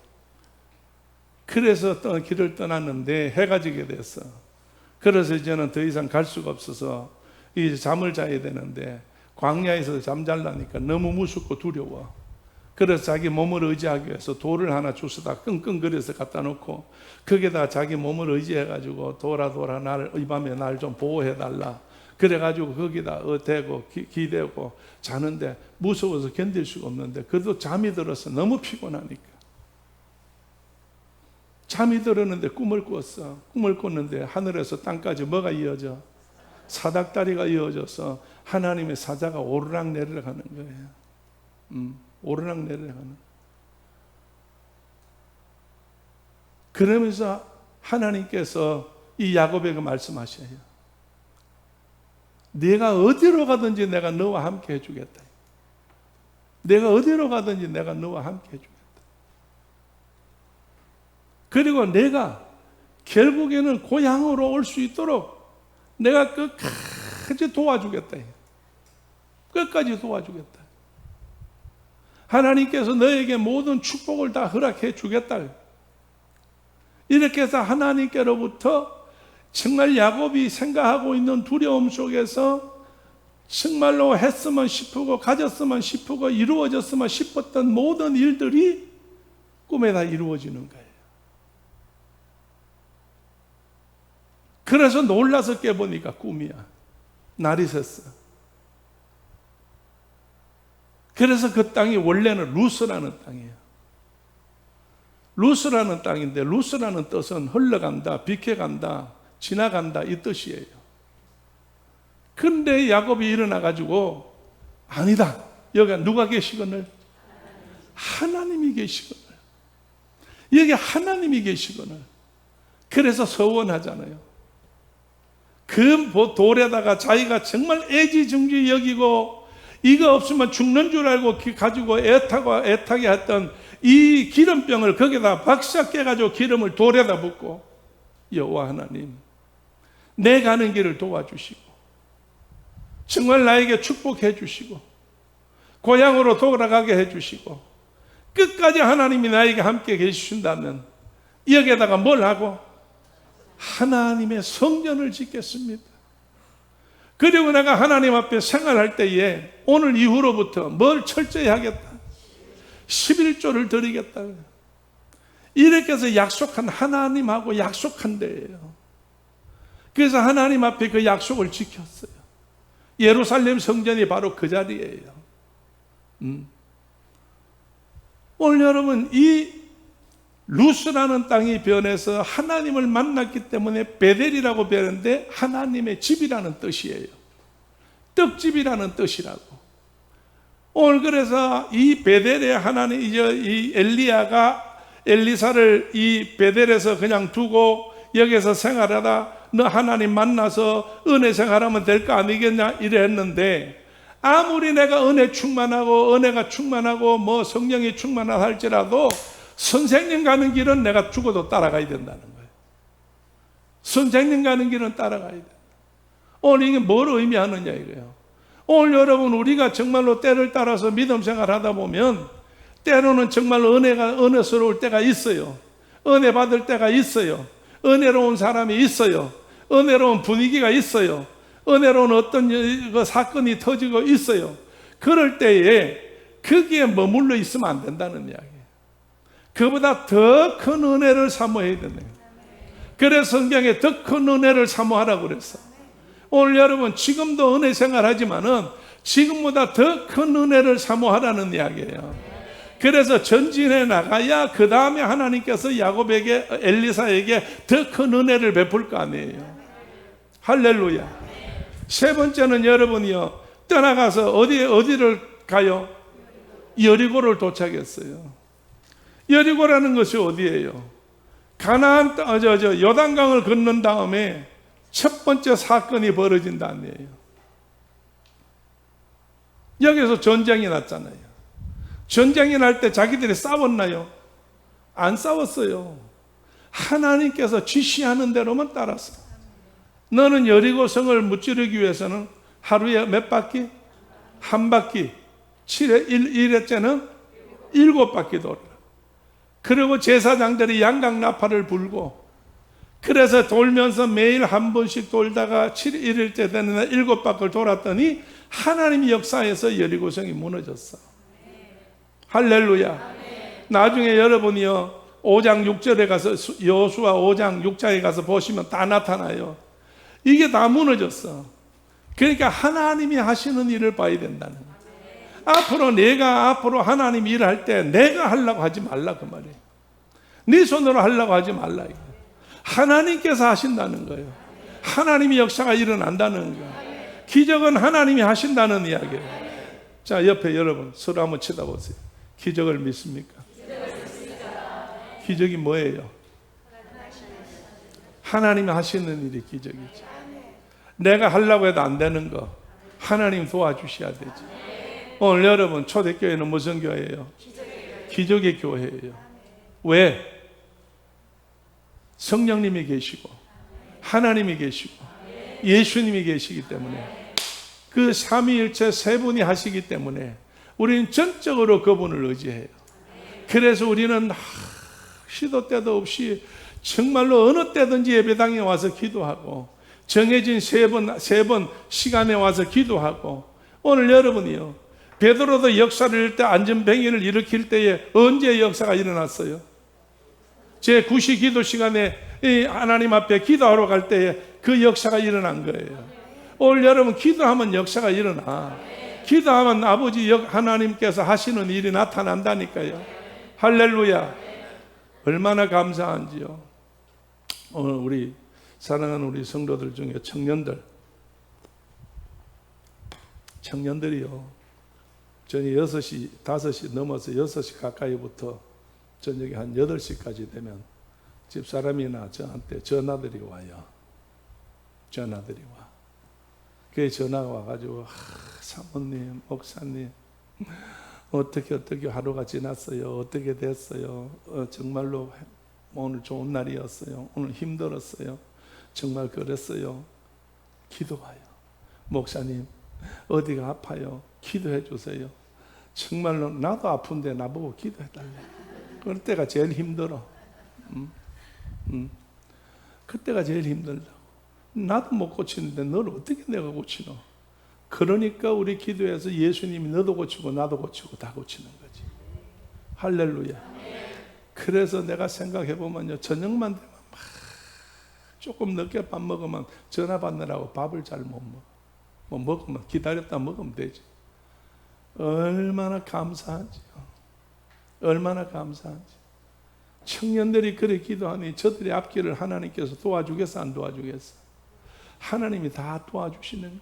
그래서 길을 떠났는데 해가 지게 됐어. 그래서 이제는 더 이상 갈 수가 없어서 이제 잠을 자야 되는데 광야에서 잠잘라니까 너무 무섭고 두려워. 그래서 자기 몸을 의지하기 위해서 돌을 하나 주워다 끙끙거려서 갖다 놓고 거기다 자기 몸을 의지해가지고 돌아 이 밤에 날 좀 보호해달라. 그래가지고 거기다 대고 기대고 자는데 무서워서 견딜 수가 없는데 그래도 잠이 들어서 너무 피곤하니까. 잠이 들었는데 꿈을 꿨어. 꿈을 꿨는데 하늘에서 땅까지 뭐가 이어져? 사닥다리가 이어져서 하나님의 사자가 오르락 내리락 하는 거예요. 오르락 내리락 하는. 그러면서 하나님께서 이 야곱에게 말씀하셔요. 네가 어디로 가든지 내가 너와 함께 해주겠다. 내가 어디로 가든지 내가 너와 함께 해주겠다. 그리고 내가 결국에는 고향으로 올 수 있도록 내가 끝까지 도와주겠다. 끝까지 도와주겠다. 하나님께서 너에게 모든 축복을 다 허락해 주겠다. 이렇게 해서 하나님께로부터 정말 야곱이 생각하고 있는 두려움 속에서 정말로 했으면 싶고 가졌으면 싶고 이루어졌으면 싶었던 모든 일들이 꿈에 다 이루어지는 거예요. 그래서 놀라서 깨보니까 꿈이야. 날이 샜어. 그래서 그 땅이 원래는 루스라는 땅이에요. 루스라는 땅인데 루스라는 뜻은 흘러간다, 비켜간다, 지나간다 이 뜻이에요. 그런데 야곱이 일어나가지고 아니다. 여기 누가 계시거늘? 하나님이 계시거늘. 여기 하나님이 계시거늘. 그래서 서원하잖아요. 그 돌에다가 자기가 정말 애지중지 여기고 이거 없으면 죽는 줄 알고 가지고 애타게 했던 이 기름병을 거기다 박사 깨가지고 기름을 돌에다 붓고 여호와 하나님 내 가는 길을 도와주시고 정말 나에게 축복해 주시고 고향으로 돌아가게 해주시고 끝까지 하나님이 나에게 함께 계신다면 여기에다가 뭘 하고 하나님의 성전을 짓겠습니다. 그리고 내가 하나님 앞에 생활할 때에 오늘 이후로부터 뭘 철저히 하겠다. 11조를 드리겠다. 이렇게 해서 약속한 하나님하고 약속한 데예요. 그래서 하나님 앞에 그 약속을 지켰어요. 예루살렘 성전이 바로 그 자리예요. 오늘 여러분 이 루스라는 땅이 변해서 하나님을 만났기 때문에 베델이라고 변했는데 하나님의 집이라는 뜻이에요. 떡집이라는 뜻이라고. 오늘 그래서 이 베델에 하나님 이 엘리야가 엘리사를 이 베델에서 그냥 두고 여기서 생활하다 너 하나님 만나서 은혜 생활하면 될 거 아니겠냐 이래 했는데 아무리 내가 은혜 충만하고 은혜가 충만하고 뭐 성령이 충만하다 할지라도 선생님 가는 길은 내가 죽어도 따라가야 된다는 거예요. 선생님 가는 길은 따라가야 돼. 오늘 이게 뭘 의미하느냐 이거예요. 오늘 여러분 우리가 정말로 때를 따라서 믿음 생활하다 보면 때로는 정말 은혜가 은혜스러울 때가 있어요. 은혜 받을 때가 있어요. 은혜로운 사람이 있어요. 은혜로운 분위기가 있어요. 은혜로운 어떤 사건이 터지고 있어요. 그럴 때에 거기에 머물러 있으면 안 된다는 이야기예요. 그보다 더 큰 은혜를 사모해야 되네요. 그래서 성경에 더 큰 은혜를 사모하라고 그랬어. 오늘 여러분 지금도 은혜 생활하지만은 지금보다 더 큰 은혜를 사모하라는 이야기예요. 그래서 전진해 나가야 그 다음에 하나님께서 야곱에게 엘리사에게 더 큰 은혜를 베풀 거 아니에요. 할렐루야. 세 번째는 여러분이요 떠나가서 어디를 가요? 여리고를 도착했어요. 여리고라는 것이 어디예요? 가나안 땅, 요단강을 건넌 다음에 첫 번째 사건이 벌어진다는 거예요. 여기서 전쟁이 났잖아요. 전쟁이 날 때 자기들이 싸웠나요? 안 싸웠어요. 하나님께서 지시하는 대로만 따랐어. 너는 여리고성을 무찌르기 위해서는 하루에 몇 바퀴? 한 바퀴. 1회째는 7바퀴 돌아. 그리고 제사장들이 양강나팔을 불고 그래서 돌면서 매일 한 번씩 돌다가 7일째 되는 날 7바퀴를 돌았더니 하나님의 역사에서 여리고성이 무너졌어. 할렐루야. 나중에 여러분이요 5장 6절에 가서 여호수아 5장 6장에 가서 보시면 다 나타나요. 이게 다 무너졌어. 그러니까 하나님이 하시는 일을 봐야 된다는 거예요. 앞으로 하나님 일할 때 내가 하려고 하지 말라 그 말이에요. 네 손으로 하려고 하지 말라 이거. 하나님께서 하신다는 거예요. 하나님의 역사가 일어난다는 거예요. 기적은 하나님이 하신다는 이야기예요. 자, 옆에 여러분 서로 한번 쳐다보세요. 기적을 믿습니까? 기적이 뭐예요? 하나님이 하시는 일이 기적이지. 내가 하려고 해도 안 되는 거 하나님 도와주셔야 되지. 오늘 여러분 초대교회는 무슨 교회예요? 기적의 교회예요. 왜? 성령님이 계시고 하나님이 계시고 예수님이 계시기 때문에, 그 삼위일체 세 분이 하시기 때문에 우리는 전적으로 그분을 의지해요. 그래서 우리는 시도 때도 없이 정말로 어느 때든지 예배당에 와서 기도하고, 정해진 세 번 시간에 와서 기도하고. 오늘 여러분이요, 베드로도 역사를 일으킬 때, 안전병인을 일으킬 때에 언제 역사가 일어났어요? 제 9시 기도 시간에 하나님 앞에 기도하러 갈 때에 그 역사가 일어난 거예요. 오늘 여러분 기도하면 역사가 일어나. 기도하면 아버지 하나님께서 하시는 일이 나타난다니까요. 할렐루야. 얼마나 감사한지요. 오늘 우리 사랑하는 우리 성도들 중에 청년들이요, 저녁 6시, 5시 넘어서 6시 가까이부터 저녁에 한 8시까지 되면 집사람이나 저한테 전화들이 와요. 전화들이 와. 그 전화가 와가지고, 사모님, 목사님, 어떻게 하루가 지났어요? 어떻게 됐어요? 정말로 오늘 좋은 날이었어요. 오늘 힘들었어요. 정말 그랬어요. 기도와요. 목사님, 어디가 아파요? 기도해 주세요. 정말로 나도 아픈데 나보고 기도해 달래. 그럴 때가 제일 힘들어. 그때가 제일 힘들다고. 나도 못 고치는데 널 어떻게 내가 고치노? 그러니까 우리 기도에서 예수님이 너도 고치고 나도 고치고 다 고치는 거지. 할렐루야. 그래서 내가 생각해 보면요, 저녁만 되면 막 조금 늦게 밥 먹으면 전화 받느라고 밥을 잘 못 먹어. 뭐 먹으면 기다렸다 먹으면 되지. 얼마나 감사한지요. 얼마나 감사한지. 청년들이 그래 기도하니 저들의 앞길을 하나님께서 도와주겠어, 안 도와주겠어? 하나님이 다 도와주시는 거죠.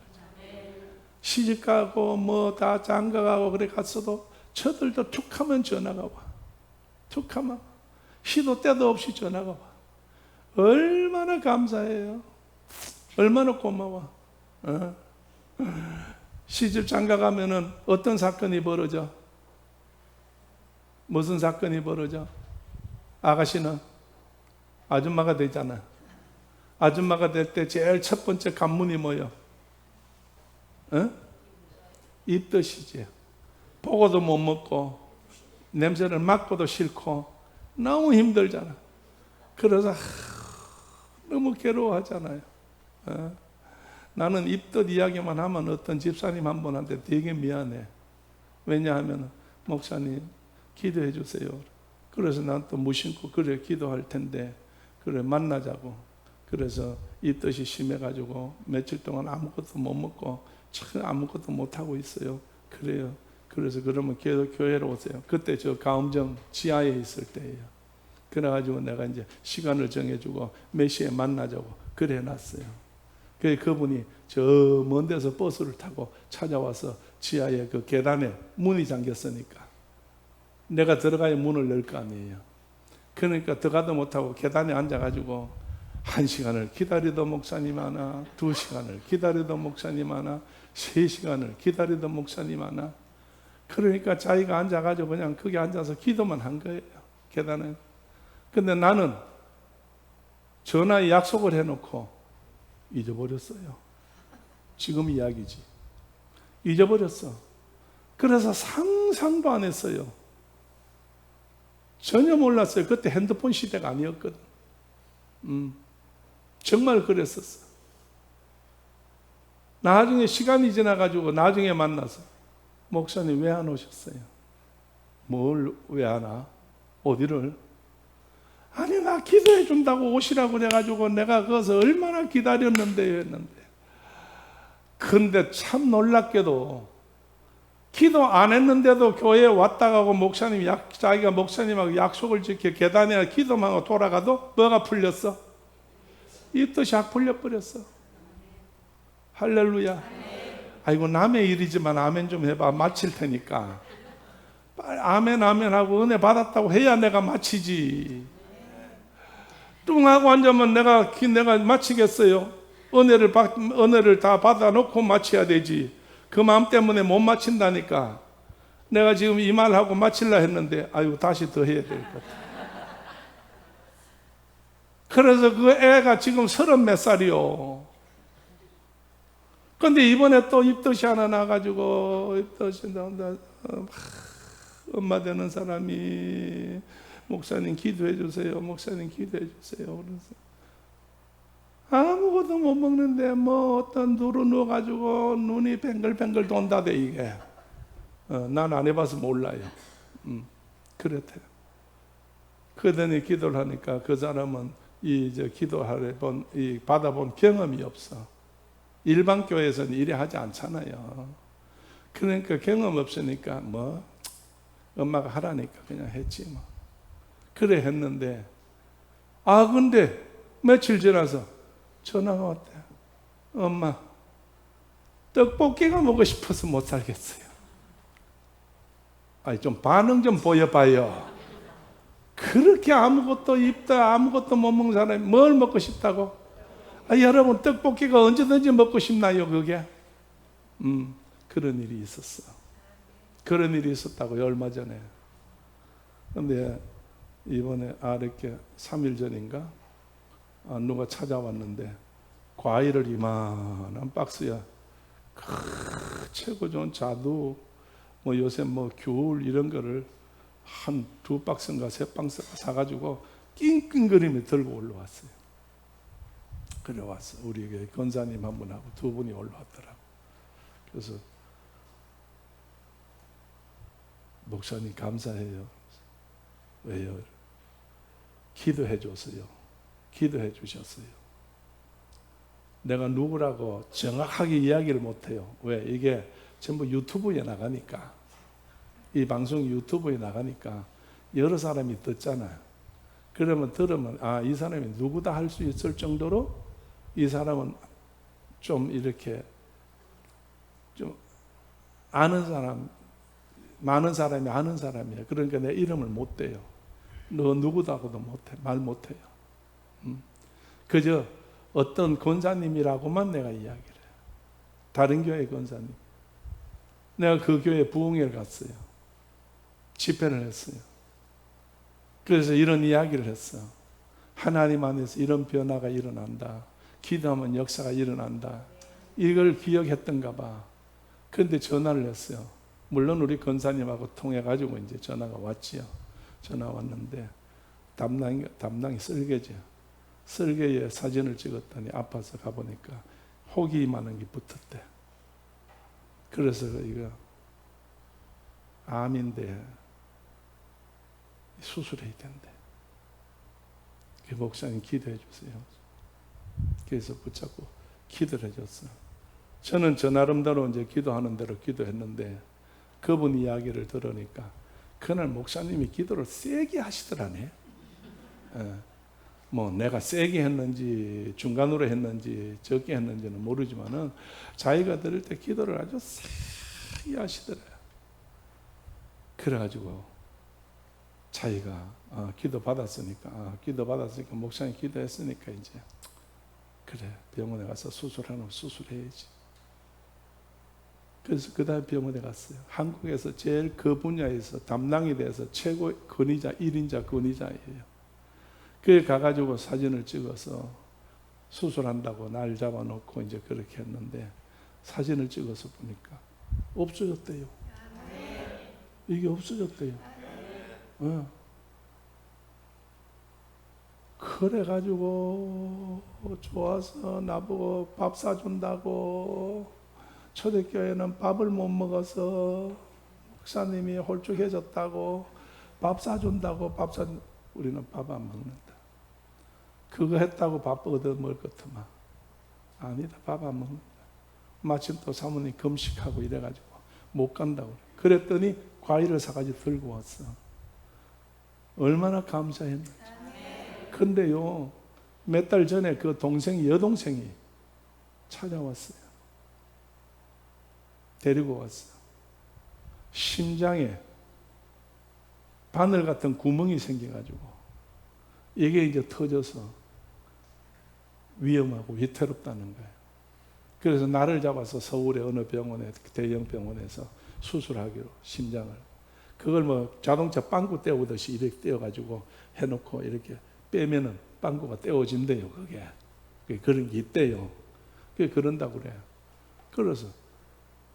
시집가고 뭐 다 장가가고 그래 갔어도 저들도 툭하면 전화가 와. 툭하면 시도 때도 없이 전화가 와. 얼마나 감사해요. 얼마나 고마워. 시집 장가 가면은 어떤 사건이 벌어져? 무슨 사건이 벌어져? 아가씨는 아줌마가 되잖아. 아줌마가 될 때 제일 첫 번째 관문이 뭐예요? 입덧이지. 보고도 못 먹고 냄새를 맡고도 싫고 너무 힘들잖아. 그래서 너무 괴로워하잖아요. 나는 입덧 이야기만 하면 어떤 집사님 한 분한테 되게 미안해. 왜냐하면 목사님 기도해 주세요. 그래서 난 또 무심코 그래 기도할 텐데 그래 만나자고. 그래서 입덧이 심해가지고 며칠 동안 아무것도 못 먹고 참 아무것도 못 하고 있어요. 그래요. 그래서 그러면 교회로 오세요. 그때 저 가음정 지하에 있을 때예요. 그래가지고 내가 이제 시간을 정해주고 몇 시에 만나자고 그래 놨어요. 그분이 저 먼 데서 버스를 타고 찾아와서 지하에 그 계단에 문이 잠겼으니까 내가 들어가야 문을 열 거 아니에요. 그러니까 들어가도 못하고 계단에 앉아가지고 1시간을 기다리던 목사님 하나, 2시간을 기다리던 목사님 하나, 3시간을 기다리던 목사님 하나. 그러니까 자기가 앉아가지고 그냥 거기 앉아서 기도만 한 거예요. 계단에. 근데 나는 전화에 약속을 해놓고 잊어버렸어요. 지금 이야기지. 잊어버렸어. 그래서 상상도 안 했어요. 전혀 몰랐어요. 그때 핸드폰 시대가 아니었거든. 정말 그랬었어. 나중에 시간이 지나가지고 나중에 만나서 목사님 왜 안 오셨어요? 뭘 왜 안 와? 어디를? 아니 나 기도해 준다고 오시라고 그래가지고 내가 거기서 얼마나 기다렸는데 했는데. 근데 참 놀랍게도 기도 안 했는데도 교회에 왔다 가고 목사님 자기가 목사님하고 약속을 지켜 계단에 기도만 하고 돌아가도 뭐가 풀렸어? 이 뜻이 확 풀려버렸어. 할렐루야. 아이고 남의 일이지만 아멘 좀 해봐. 마칠 테니까. 빨리 아멘 하고 은혜 받았다고 해야 내가 마치지. 뚱 하고 앉으면 내가 마치겠어요? 은혜를 다 받아놓고 마쳐야 되지. 그 마음 때문에 못 마친다니까. 내가 지금 이 말하고 마칠라 했는데 아유 다시 더 해야 될 것 같아. 그래서 그 애가 지금 30몇 살이요. 근데 이번에 또 입덧이 하나 나가지고 입덧이 나온다. 엄마 되는 사람이 목사님 기도해 주세요. 목사님 기도해 주세요. 그래서 아무것도 못 먹는데 뭐 어떤 누워가지고 눈이 뱅글뱅글 돈다대 이게. 난 안 해봐서 몰라요. 그렇대요. 그러더니 기도를 하니까 그 사람은 받아본 경험이 없어. 일반 교회에서는 이래 하지 않잖아요. 그러니까 경험 없으니까 뭐 엄마가 하라니까 그냥 했지 뭐. 그래 했는데 근데 며칠 지나서 전화가 왔대. 엄마 떡볶이가 먹고 싶어서 못 살겠어요. 아니 좀 반응 좀 보여봐요. 그렇게 아무것도 못 먹는 사람이 뭘 먹고 싶다고? 여러분 떡볶이가 언제든지 먹고 싶나요 그게? 그런 일이 있었어. 그런 일이 있었다고요 얼마 전에. 근데 이번에 이렇게 3일 전인가 누가 찾아왔는데 과일을 이만한 박스야. 최고 좋은 자두 뭐 요새 뭐 귤 이런 거를 한 2박스인가 3박스가 사가지고 낑낑거리며 들고 올라왔어요. 그래 왔어. 우리 권사님 한 분하고 2분이 올라왔더라고. 그래서 목사님 감사해요. 왜요? 기도해 줬어요. 기도해 주셨어요. 내가 누구라고 정확하게 이야기를 못해요. 왜? 이게 전부 유튜브에 나가니까. 이 방송이 유튜브에 나가니까 여러 사람이 듣잖아요. 그러면 들으면 이 사람이 누구다 할 수 있을 정도로 이 사람은 좀 이렇게 좀 아는 사람, 많은 사람이 아는 사람이에요. 그러니까 내 이름을 못 대요. 너 누구다고도 못해, 말 못해요. 그저 어떤 권사님이라고만 내가 이야기를 해요. 다른 교회 권사님. 내가 그 교회 부흥회를 갔어요. 집회를 했어요. 그래서 이런 이야기를 했어. 하나님 안에서 이런 변화가 일어난다. 기도하면 역사가 일어난다. 이걸 기억했던가 봐. 그런데 전화를 했어요. 물론 우리 권사님하고 통해가지고 이제 전화가 왔지요. 전화 왔는데 담당이 설계에 사진을 찍었더니 아파서 가보니까 혹이 이만한 게 붙었대. 그래서 이거 암인데 수술해야 된대. 그 목사님 기도해 주세요. 그래서 붙잡고 기도를 해줬어. 저는 저 나름대로 이제 기도하는 대로 기도했는데 그분 이야기를 들으니까 그날 목사님이 기도를 세게 하시더라네. 뭐 내가 세게 했는지 중간으로 했는지 적게 했는지는 모르지만은 자기가 들을 때 기도를 아주 세게 하시더래요. 그래가지고 자기가 기도 받았으니까 목사님 기도했으니까 이제 그래 병원에 가서 수술하면 수술해야지. 그래서 그 다음에 병원에 갔어요. 한국에서 제일 그 분야에서 담당이 돼서 최고 근위자 1인자 근위자예요. 그래 가가지고 사진을 찍어서 수술한다고 날 잡아놓고 이제 그렇게 했는데 사진을 찍어서 보니까 없어졌대요. 이게 없어졌대요. 그래가지고 좋아서 나보고 밥 사준다고. 초대교회는 밥을 못 먹어서 목사님이 홀쭉해졌다고 밥 사준다고 우리는 밥 안 먹는다. 그거 했다고 밥 얻어먹을 것더만. 아니다, 밥 안 먹는다. 마침 또 사모님 금식하고 이래가지고 못 간다고. 그랬더니 과일을 사가지고 들고 왔어. 얼마나 감사했는지. 근데요, 몇 달 전에 그 여동생이 찾아왔어요. 데리고 왔어. 심장에 바늘 같은 구멍이 생겨가지고 이게 이제 터져서 위험하고 위태롭다는 거예요. 그래서 나를 잡아서 서울의 어느 병원에, 대형 병원에서 수술하기로, 심장을. 그걸 뭐 자동차 빵구 떼우듯이 이렇게 떼어가지고 해놓고 이렇게 빼면은 빵구가 떼어진대요. 그게 그런 게 있대요. 그게 그런다고 그래요. 그래서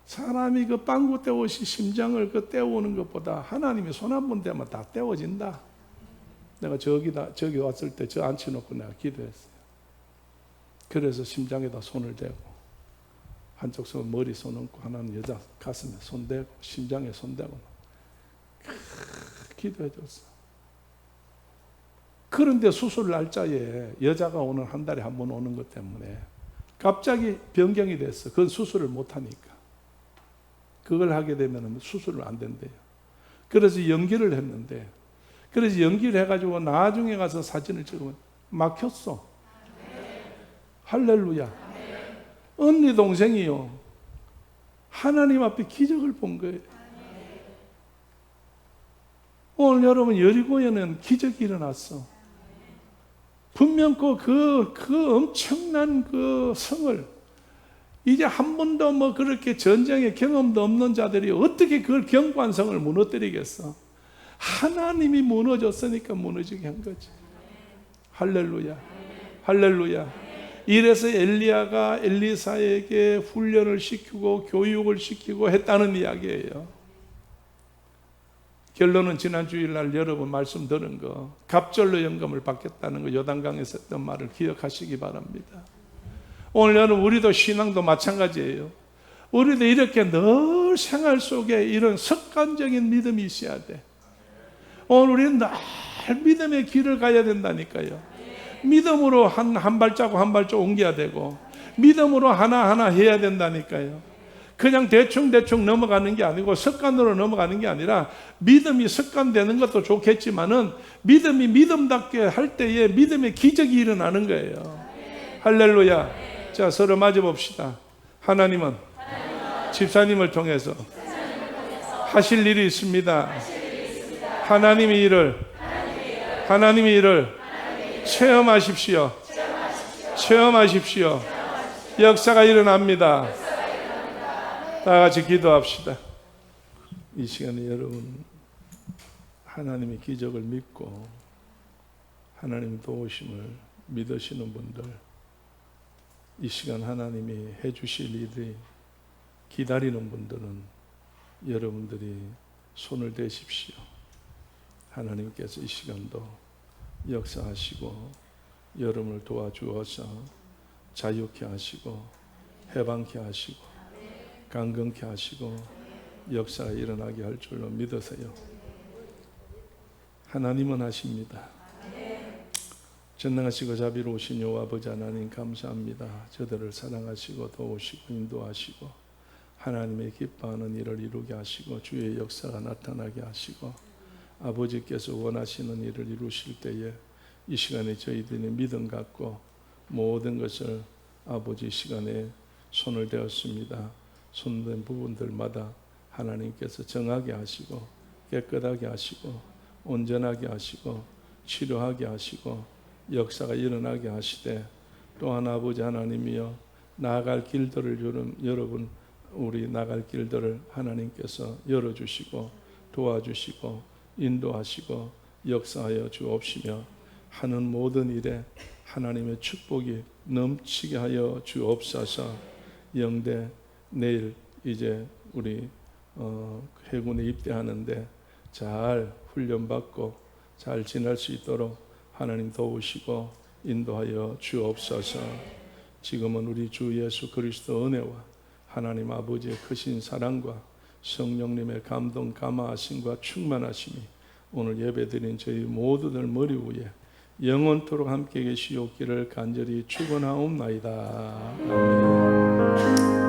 사람이 그 빵구 떼우시 심장을 그 떼우는 것보다 하나님이 손 한 번 대면 다 떼어진다. 내가 저기 왔을 때 저 앉혀놓고 내가 기도했어요. 그래서 심장에다 손을 대고, 한쪽 손 머리 손 얹고, 하나는 여자 가슴에 손 대고, 심장에 손 대고 기도해 줬어. 그런데 수술 날짜에 여자가 오늘 한 달에 한 번 오는 것 때문에 갑자기 변경이 됐어. 그건 수술을 못 하니까. 그걸 하게 되면 수술을 안 된대요. 그래서 연기를 했는데, 그래서 연기를 해가지고 나중에 가서 사진을 찍으면 막혔어. 할렐루야. 언니 동생이요, 하나님 앞에 기적을 본 거예요. 오늘 여러분, 여리고에는 기적이 일어났어. 분명 그 엄청난 그 성을 이제 한 번도 뭐 그렇게 전쟁의 경험도 없는 자들이 어떻게 그걸 견고한 성을 무너뜨리겠어? 하나님이 무너졌으니까 무너지게 한 거지. 할렐루야. 할렐루야. 이래서 엘리야가 엘리사에게 훈련을 시키고 교육을 시키고 했다는 이야기예요. 결론은 지난 주일날 여러분 말씀 들은 거, 갑절로 영감을 받겠다는 거, 요단강에서 했던 말을 기억하시기 바랍니다. 오늘 여러분, 우리도 신앙도 마찬가지예요. 우리도 이렇게 늘 생활 속에 이런 습관적인 믿음이 있어야 돼. 오늘 우리는 늘 믿음의 길을 가야 된다니까요. 믿음으로 한 발자국 한 발자국 옮겨야 되고, 믿음으로 하나하나 해야 된다니까요. 그냥 대충 넘어가는 게 아니고 습관으로 넘어가는 게 아니라, 믿음이 습관되는 것도 좋겠지만은 믿음이 믿음답게 할 때에 믿음의 기적이 일어나는 거예요. 할렐루야. 자, 서로 맞아 봅시다. 하나님은 집사님을 통해서 하실 일이 있습니다. 하나님의 일을 체험하십시오. 체험하십시오. 역사가 일어납니다. 다 같이 기도합시다. 이 시간에 여러분, 하나님의 기적을 믿고 하나님 도우심을 믿으시는 분들, 이 시간 하나님이 해주실 일이 기다리는 분들은 여러분들이 손을 대십시오. 하나님께서 이 시간도 역사하시고 여러분을 도와주어서 자유케 하시고 해방케 하시고 강건케 하시고 역사가 일어나게 할 줄로 믿으세요. 하나님은 하십니다. 전능하시고 자비로우신 여호와 아버지 하나님, 감사합니다. 저들을 사랑하시고 도우시고 인도하시고 하나님의 기뻐하는 일을 이루게 하시고 주의 역사가 나타나게 하시고 아버지께서 원하시는 일을 이루실 때에 이 시간에 저희들이 믿음 갖고 모든 것을 아버지 시간에 손을 대었습니다. 손댄 부분들마다 하나님께서 정하게 하시고 깨끗하게 하시고 온전하게 하시고 치료하게 하시고 역사가 일어나게 하시되, 또한 아버지 하나님이여, 나아갈 길들을 여러분, 우리 나갈 길들을 하나님께서 열어주시고 도와주시고 인도하시고 역사하여 주옵시며 하는 모든 일에 하나님의 축복이 넘치게 하여 주옵소서. 영대 내일 이제 우리 해군에 입대하는데 잘 훈련받고 잘 지낼 수 있도록 하나님 도우시고 인도하여 주옵소서. 지금은 우리 주 예수 그리스도 은혜와 하나님 아버지의 크신 사랑과 성령님의 감동 감화하심과 충만하심이 오늘 예배드린 저희 모두들 머리 위에 영원토록 함께 계시옵기를 간절히 축원하옵나이다. 아멘.